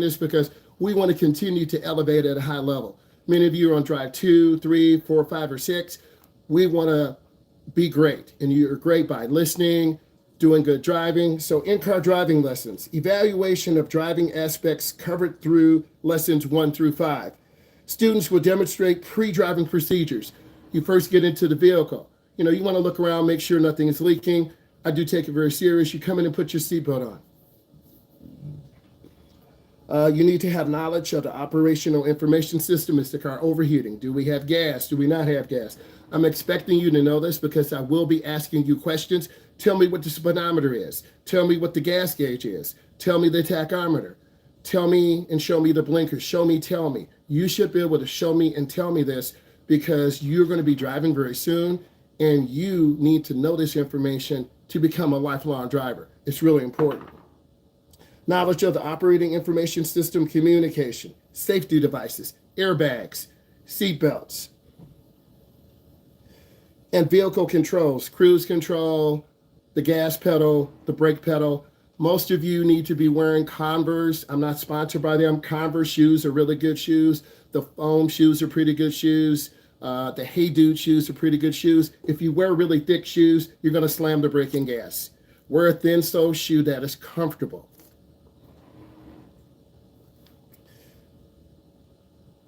this because we want to continue to elevate at a high level. Many of you are on drive 2, 3, 4, 5, or 6. We want to be great, and you're great by listening, doing good driving. So in-car driving lessons, evaluation of driving aspects covered through lessons 1 through 5. Students will demonstrate pre-driving procedures. You first get into the vehicle. You want to look around, make sure nothing is leaking. I do take it very serious. You come in and put your seatbelt on. You need to have knowledge of the operational information system. Is the car overheating? Do we have gas? Do we not have gas? I'm expecting you to know this because I will be asking you questions. Tell me what the speedometer is. Tell me what the gas gauge is. Tell me the tachometer. Tell me and show me the blinkers. Show me, tell me. You should be able to show me and tell me this because you're going to be driving very soon and you need to know this information to become a lifelong driver. It's really important. Knowledge of the operating information system, communication, safety devices, airbags, seat belts, and vehicle controls, cruise control, the gas pedal, the brake pedal. Most of you need to be wearing Converse. I'm not sponsored by them. Converse shoes are really good shoes. The foam shoes are pretty good shoes. The Hey Dude shoes are pretty good shoes. If you wear really thick shoes, you're going to slam the brake and gas. Wear a thin sole shoe that is comfortable.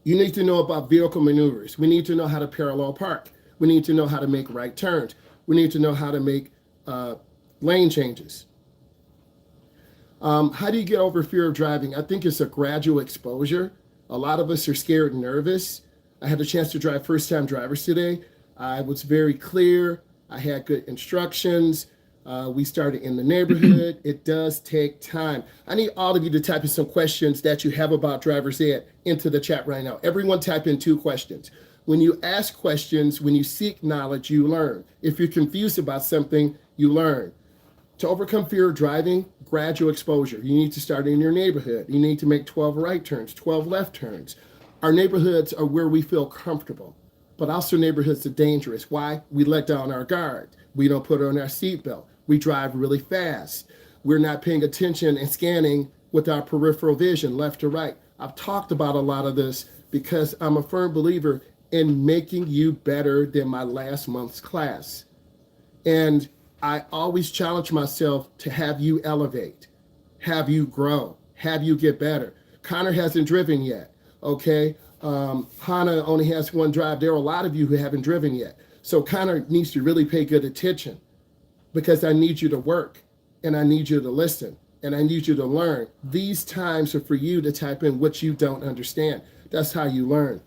You need to know about vehicle maneuvers. We need to know how to parallel park. We need to know how to make right turns. We need to know how to make lane changes. How do you get over fear of driving? I think it's a gradual exposure. A lot of us are scared and nervous. I had a chance to drive first-time drivers today. I was very clear. I had good instructions. We started in the neighborhood. It does take time. I need all of you to type in some questions that you have about driver's ed into the chat right now. Everyone type in 2 questions. When you ask questions, when you seek knowledge, you learn. If you're confused about something, you learn. To overcome fear of driving, gradual exposure. You need to start in your neighborhood. You need to make 12 right turns, 12 left turns. Our neighborhoods are where we feel comfortable, but also neighborhoods are dangerous. Why? We let down our guard. We don't put on our seatbelt. We drive really fast. We're not paying attention and scanning with our peripheral vision, left to right. I've talked about a lot of this because I'm a firm believer in making you better than my last month's class. And I always challenge myself to have you elevate, have you grow, have you get better. Connor hasn't driven yet, okay? Hannah only has 1 drive. There are a lot of you who haven't driven yet. So Connor needs to really pay good attention because I need you to work and I need you to listen and I need you to learn. These times are for you to type in what you don't understand. That's how you learn.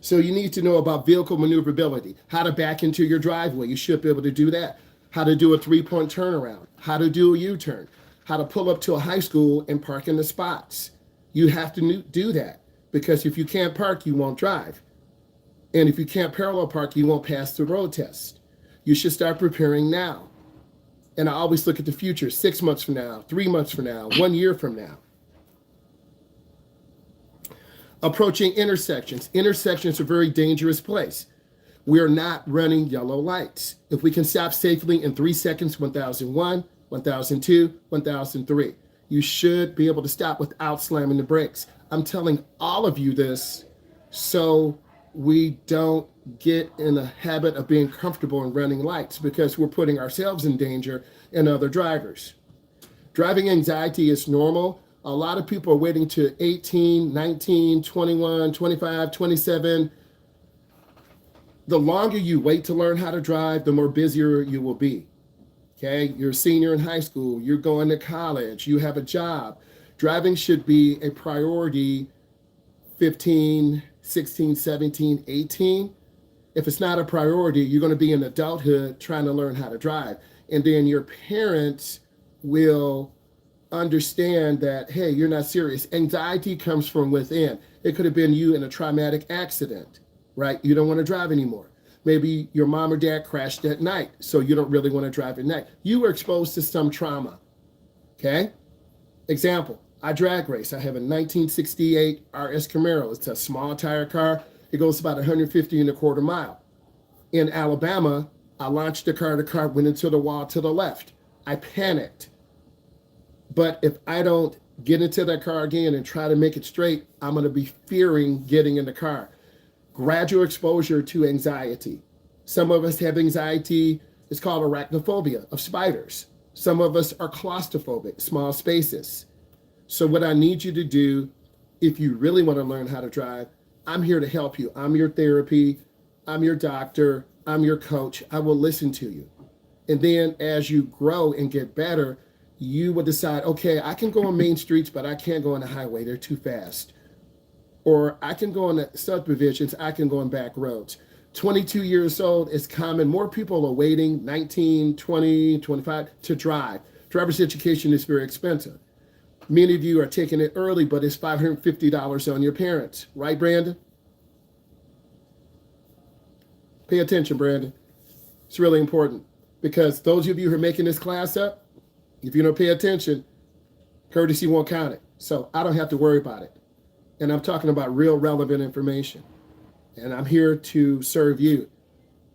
So you need to know about vehicle maneuverability, how to back into your driveway. You should be able to do that. How to do a 3-point turnaround, how to do a U-turn, how to pull up to a high school and park in the spots. You have to do that because if you can't park, you won't drive. And if you can't parallel park, you won't pass the road test. You should start preparing now. And I always look at the future, 6 months from now, 3 months from now, 1 year from now. Approaching intersections. Intersections are a very dangerous place. We are not running yellow lights. If we can stop safely in 3 seconds, 1001, 1002, 1003, you should be able to stop without slamming the brakes. I'm telling all of you this so we don't get in the habit of being comfortable in running lights because we're putting ourselves in danger and other drivers. Driving anxiety is normal. A lot of people are waiting to 18, 19, 21, 25, 27. The longer you wait to learn how to drive, the more busier you will be. Okay, you're a senior in high school, you're going to college, you have a job. Driving should be a priority 15, 16, 17, 18. If it's not a priority, you're going to be in adulthood trying to learn how to drive. And then your parents will understand that, hey, you're not serious. Anxiety comes from within. It could have been you in a traumatic accident, right? You don't want to drive anymore. Maybe your mom or dad crashed at night, so you don't really want to drive at night. You were exposed to some trauma, okay? Example, I drag race. I have a 1968 RS Camaro. It's a small tire car. It goes about 150 and a quarter mile. In Alabama, I launched the car went into the wall to the left. I panicked. But if I don't get into that car again and try to make it straight, I'm going to be fearing getting in the car. Gradual exposure to anxiety. Some of us have anxiety, it's called arachnophobia of spiders. Some of us are claustrophobic, small spaces. So what I need you to do, if you really want to learn how to drive, I'm here to help you. I'm your therapy. I'm your doctor. I'm your coach. I will listen to you. And then as you grow and get better, you will decide, okay, I can go on main streets, but I can't go on the highway. They're too fast. Or I can go on the subdivisions. I can go on back roads. 22 years old is common. More people are waiting 19, 20, 25 to drive. Driver's education is very expensive. Many of you are taking it early, but it's $550 on your parents. Right, Brandon? Pay attention, Brandon. It's really important because those of you who are making this class up, if you don't pay attention, courtesy won't count it. So I don't have to worry about it. And I'm talking about real relevant information. And I'm here to serve you.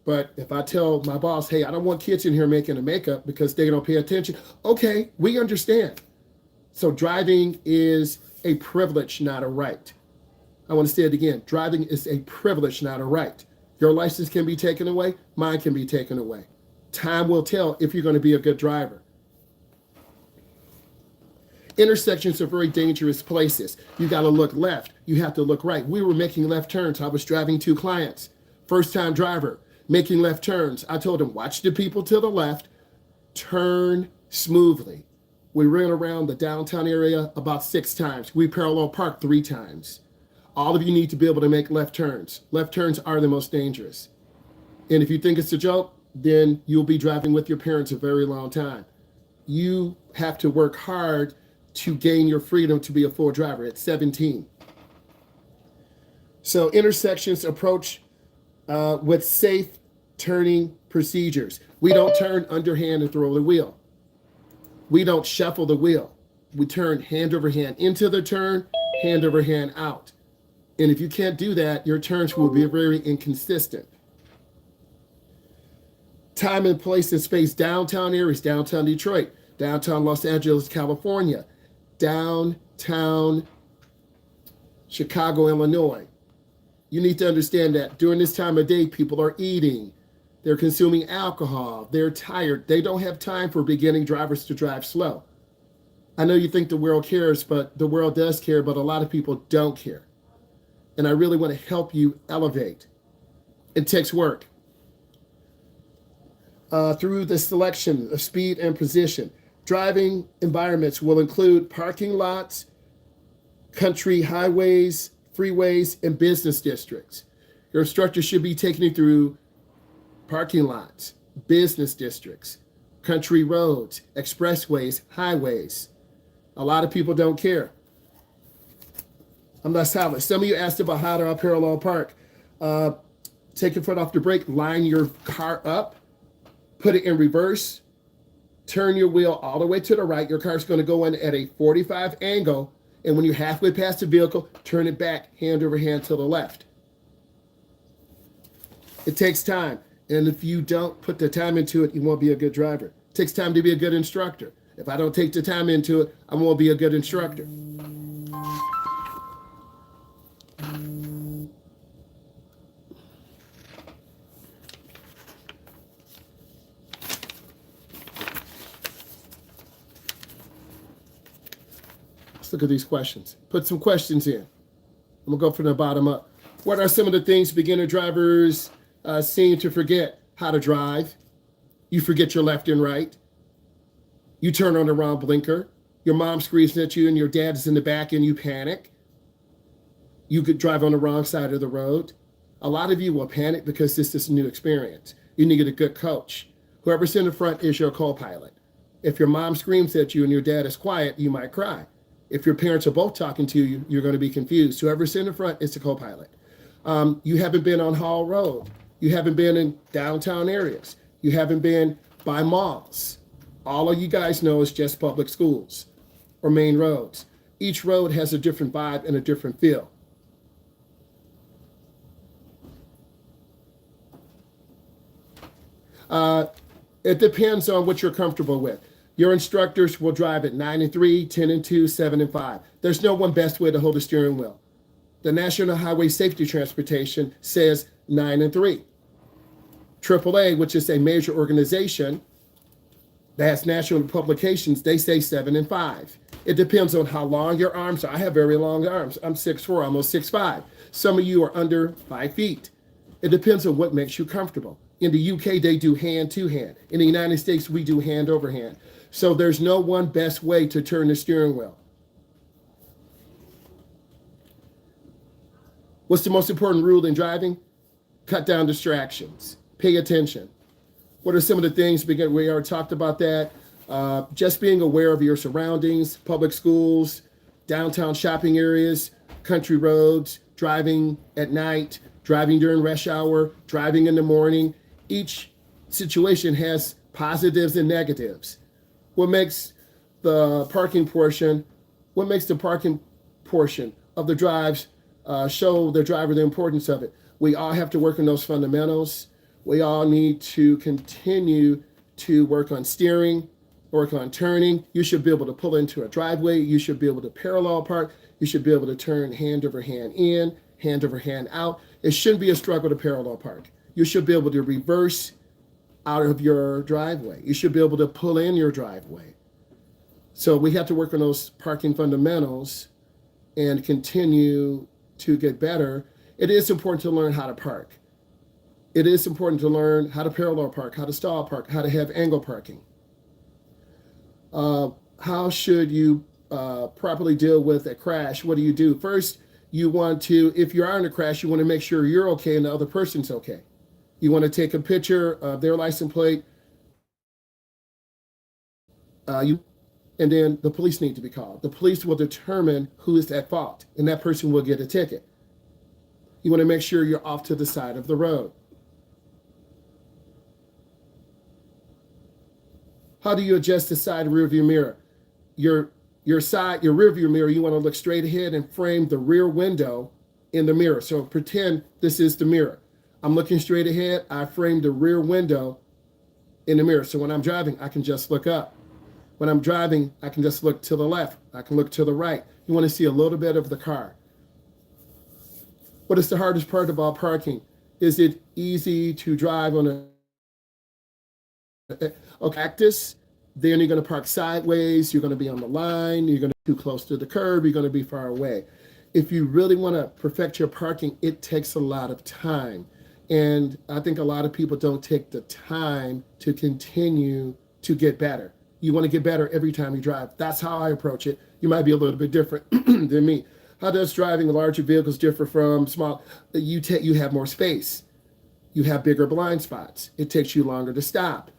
But if I tell my boss, hey, I don't want kids in here making the makeup because they don't pay attention. Okay, we understand. So driving is a privilege, not a right. I want to say it again. Driving is a privilege, not a right. Your license can be taken away. Mine can be taken away. Time will tell if you're going to be a good driver. Intersections are very dangerous places. You got to look left. You have to look right. We were making left turns. I was driving 2 clients. First-time driver, making left turns. I told him, watch the people to the left. Turn smoothly. We ran around the downtown area about 6 times. We parallel parked 3 times. All of you need to be able to make left turns. Left turns are the most dangerous. And if you think it's a joke, then you'll be driving with your parents a very long time. You have to work hard to gain your freedom to be a full driver at 17. So intersections approach with safe turning procedures. We don't turn underhand and throw the wheel. We don't shuffle the wheel. We turn hand over hand into the turn, hand over hand out. And if you can't do that, your turns will be very inconsistent. Time and place and space, downtown areas, downtown Detroit, downtown Los Angeles, California, downtown Chicago, Illinois. You need to understand that during this time of day, people are eating, they're consuming alcohol, they're tired. They don't have time for beginning drivers to drive slow. I know you think the world cares, but the world does care, but a lot of people don't care. And I really want to help you elevate. It takes work. Through the selection of speed and position. Driving environments will include parking lots, country highways, freeways, and business districts. Your instructor should be taking you through parking lots, business districts, country roads, expressways, highways. A lot of people don't care. I'm not silent. Some of you asked about how to parallel park. Take your foot off the brake, line your car up, put it in reverse, turn your wheel all the way to the right. Your car's going to go in at a 45 angle. And when you're halfway past the vehicle, turn it back hand over hand to the left. It takes time. And if you don't put the time into it, you won't be a good driver. It takes time to be a good instructor. If I don't take the time into it, I won't be a good instructor. Let's look at these questions. Put some questions in. I'm going to go from the bottom up. What are some of the things beginner drivers seem to forget? How to drive. You forget your left and right. You turn on the wrong blinker. Your mom screams at you and your dad is in the back and you panic. You could drive on the wrong side of the road. A lot of you will panic because this is a new experience. You need a good coach. Whoever's in the front is your co-pilot. If your mom screams at you and your dad is quiet, you might cry. If your parents are both talking to you, you're going to be confused. Whoever's in the front is the co-pilot. You haven't been on Hall Road. You haven't been in downtown areas. You haven't been by malls. All of you guys know is just public schools or main roads. Each road has a different vibe and a different feel. It depends on what you're comfortable with. Your instructors will drive at 9 and 3, 10 and 2, 7 and 5. There's no one best way to hold a steering wheel. The National Highway Safety Transportation says 9 and 3. AAA, which is a major organization that has national publications, they say 7 and 5. It depends on how long your arms are. I have very long arms. I'm 6'4", almost 6'5". Some of you are under 5 feet. It depends on what makes you comfortable. In the UK, they do hand to hand. In the United States, we do hand over hand. So there's no one best way to turn the steering wheel. What's the most important rule in driving? Cut down distractions. Pay attention. What are some of the things? We already talked about that. Just being aware of your surroundings, public schools, downtown shopping areas, country roads, driving at night, driving during rush hour, driving in the morning. Each situation has positives and negatives. What makes the parking portion of the drives show the driver the importance of it? We all have to work on those fundamentals. We all need to continue to work on steering, work on turning. You should be able to pull into a driveway. You should be able to parallel park. You should be able to turn hand over hand in, hand over hand out. It shouldn't be a struggle to parallel park. You should be able to reverse out of your driveway. You should be able to pull in your driveway. So we have to work on those parking fundamentals and continue to get better. It is important to learn how to park. It is important to learn how to parallel park, how to stall park, how to have angle parking. How should you properly deal with a crash? What do you do? First, you want to, if you are in a crash, you want to make sure you're okay and the other person's okay. You want to take a picture of their license plate, and then the police need to be called. The police will determine who is at fault, and that person will get a ticket. You want to make sure you're off to the side of the road. How do you adjust the side rear view mirror? Your rear view mirror, you want to look straight ahead and frame the rear window in the mirror. So pretend this is the mirror. I'm looking straight ahead. I frame the rear window in the mirror. So when I'm driving, I can just look up. When I'm driving, I can just look to the left. I can look to the right. You want to see a little bit of the car. What is the hardest part about parking? Is it easy to drive on a cactus? Then you're going to park sideways. You're going to be on the line. You're going to be too close to the curb. You're going to be far away. If you really want to perfect your parking, it takes a lot of time. And I think a lot of people don't take the time to continue to get better. You want to get better every time you drive. That's how I approach it. You might be a little bit different than me. How does driving larger vehicles differ from small? You have more space. You have bigger blind spots. It takes you longer to stop.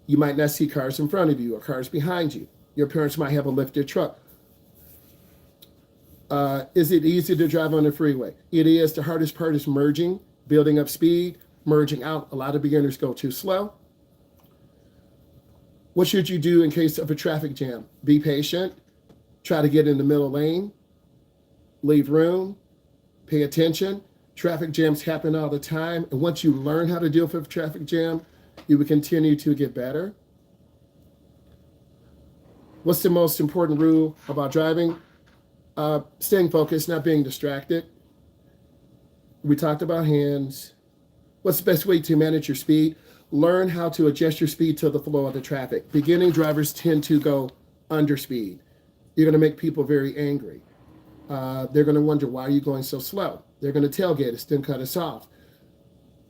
You might not see cars in front of you or cars behind you. Your parents might have a lifted truck. Is it easy to drive on the freeway? It is. The hardest part is merging, building up speed, merging out. A lot of beginners go too slow. What should you do in case of a traffic jam? Be patient. Try to get in the middle lane. Leave room. Pay attention. Traffic jams happen all the time. And once you learn how to deal with a traffic jam, you will continue to get better. What's the most important rule about driving? Staying focused, not being distracted. We talked about hands. What's the best way to manage your speed? Learn how to adjust your speed to the flow of the traffic. Beginning drivers tend to go under speed. You're going to make people very angry. They're going to wonder, why are you going so slow? They're going to tailgate us, then cut us off.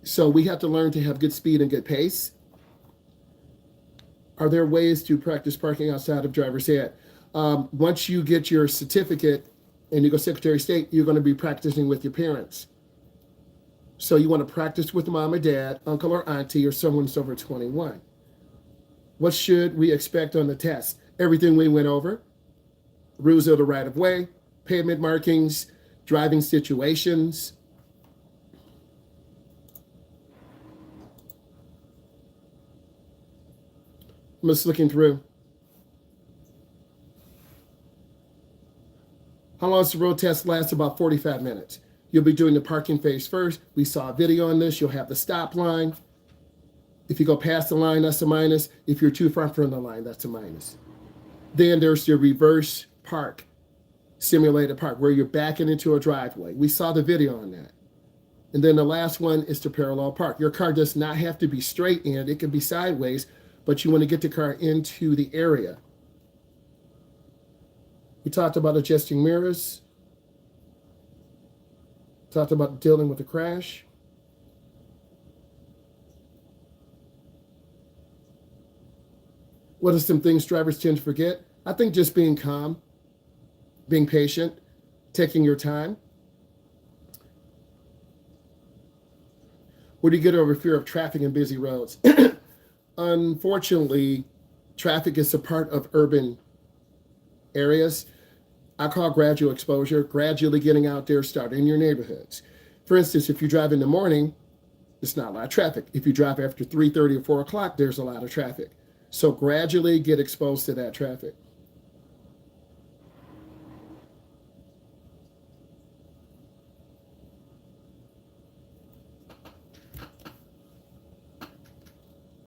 So we have to learn to have good speed and good pace. Are there ways to practice parking outside of driver's ed? Once you get your certificate and you go Secretary of State, you're going to be practicing with your parents. So you want to practice with mom or dad, uncle or auntie, or someone who's over 21. What should we expect on the test? Everything we went over. Rules of the right of way, pavement markings, driving situations. I'm just looking through. How long does the road test last? About 45 minutes. You'll be doing the parking phase first. We saw a video on this. You'll have the stop line. If you go past the line, that's a minus. If you're too far from the line, that's a minus. Then there's the reverse park, simulated park, where you're backing into a driveway. We saw the video on that. And then the last one is the parallel park. Your car does not have to be straight in. It can be sideways, but you want to get the car into the area. We talked about adjusting mirrors. Talked about dealing with the crash. What are some things drivers tend to forget? I think just being calm, being patient, taking your time. Where do you get over fear of traffic and busy roads? Unfortunately, traffic is a part of urban areas. I call gradual exposure, gradually getting out there, starting in your neighborhoods. For instance, if you drive in the morning, it's not a lot of traffic. If you drive after 3:30 or 4 o'clock, there's a lot of traffic. So gradually get exposed to that traffic.